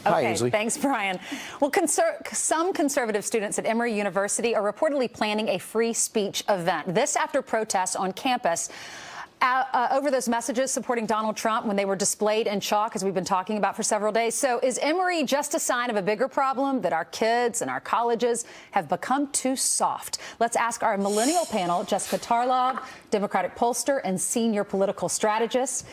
Hi, Okay, Ainsley. thanks, Brian. Well, some conservative students at Emory University are reportedly planning a free speech event. This after protests on campus over those messages supporting Donald Trump when they were displayed in chalk, as we've been talking about for several days. So is Emory just a sign of a bigger problem, that our kids and our colleges have become too soft? Let's ask our millennial panel, Jessica Tarlov, Democratic pollster and senior political strategist,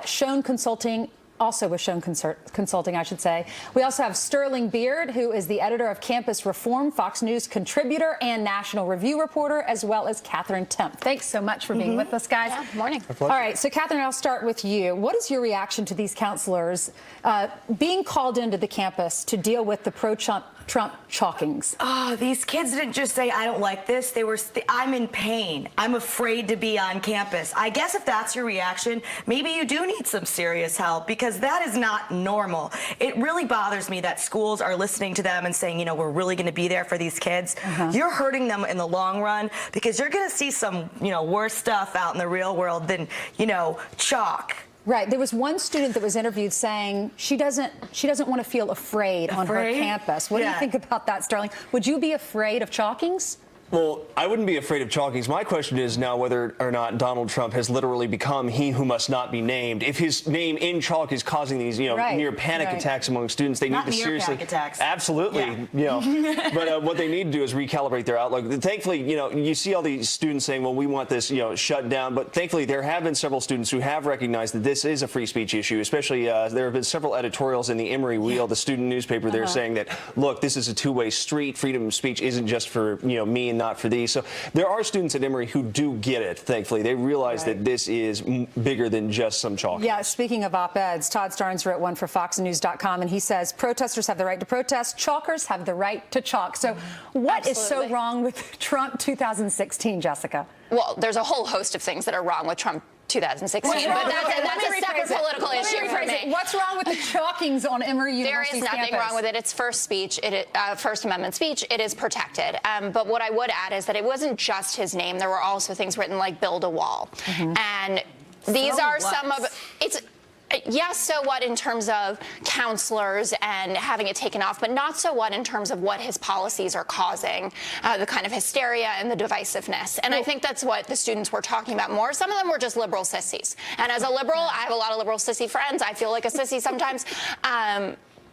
Schoen Consulting. Also with Schoen Consulting, I should say. We also have Sterling Beard, who is the editor of Campus Reform, Fox News contributor and National Review reporter, as well as Katherine Timpf. Thanks so much for being with us, guys. Yeah, morning. All right, so Katherine, I'll start with you. What is your reaction to these counselors being called into the campus to deal with the pro-Trump chalkings? Oh, these kids didn't just say, I don't like this. They were, I'm in pain. I'm afraid to be on campus. I guess if that's your reaction, maybe you do need some serious help, because that is not normal. It really bothers me that schools are listening to them and saying, you know, we're really going to be there for these kids. You're hurting them in the long run, because you're going to see some, you know, worse stuff out in the real world than, you know, chalk. Right. There was one student that was interviewed saying she doesn't want to feel afraid on her campus. What do you think about that, Sterling? Would you be afraid of chalkings? Well, I wouldn't be afraid of chalkings. My question is now whether or not Donald Trump has literally become he who must not be named. If his name in chalk is causing these, you know, near panic attacks among students, they need to seriously. Panic attacks. Absolutely, you know. But what they need to do is recalibrate their outlook. Thankfully, you know, you see all these students saying, well, we want this, you know, shut down. But thankfully, there have been several students who have recognized that this is a free speech issue. Especially, there have been several editorials in the Emory Wheel, the student newspaper. They're saying that, look, this is a two-way street. Freedom of speech isn't just for, you know, me and not for these. So there are students at Emory who do get it, thankfully. They realize that this is bigger than just some chalk. Yeah, speaking of op-eds, Todd Starnes wrote one for FoxNews.com, and he says, protesters have the right to protest, chalkers have the right to chalk. So what is so wrong with Trump 2016, Jessica? Well, there's a whole host of things that are wrong with Trump 2016, but that's a separate political issue for me. What's wrong with the chalkings on Emory University's There is nothing wrong with it. It's First speech. First Amendment speech. It is protected. But what I would add is that it wasn't just his name. There were also things written like "build a wall," and these are some of it's. Yes, so what in terms of counselors and having it taken off, but not so what in terms of what his policies are causing, the kind of hysteria and the divisiveness. And I think that's what the students were talking about more. Some of them were just liberal sissies. And as a liberal, I have a lot of liberal sissy friends. I feel like a sissy sometimes.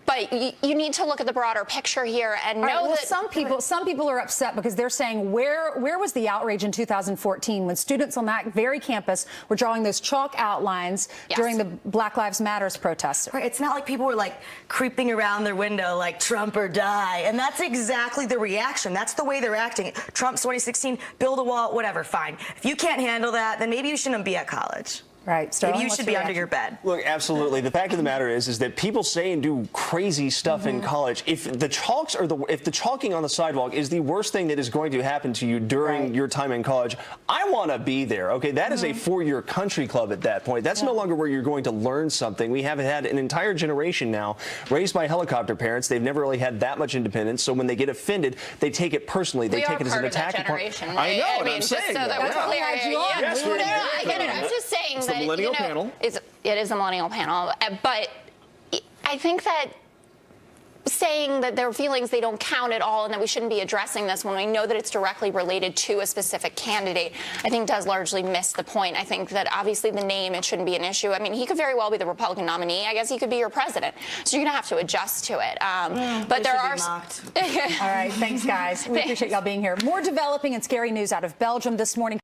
But you need to look at the broader picture here and know that some people are upset because they're saying where was the outrage in 2014 when students on that very campus were drawing those chalk outlines during the Black Lives Matters protests? Right. It's not like people were like creeping around their window like Trump or die. And that's exactly the reaction. That's the way they're acting. Trump's 2016, build a wall, whatever, fine. If you can't handle that, then maybe you shouldn't be at college. Right. Maybe you should be under your bed. Look, absolutely. The fact of the matter is that people say and do crazy stuff in college. If the chalking on the sidewalk is the worst thing that is going to happen to you during your time in college, I want to be there. Okay, that is a four-year country club at that point. That's no longer where you're going to learn something. We have had an entire generation now raised by helicopter parents. They've never really had that much independence. So when they get offended, they take it personally. They take it as an attack. I know. I mean, I'm just saying so that we're clear. Yes, I get it. I'm just saying that the millennial panel. It is a millennial panel, but I think that saying that their feelings, they don't count at all, and that we shouldn't be addressing this when we know that it's directly related to a specific candidate, I think does largely miss the point. I think that obviously the name, it shouldn't be an issue. I mean, he could very well be the Republican nominee. I guess he could be your president. So you're going to have to adjust to it. But there are... All right, thanks, guys. We appreciate y'all being here. More developing and scary news out of Belgium this morning.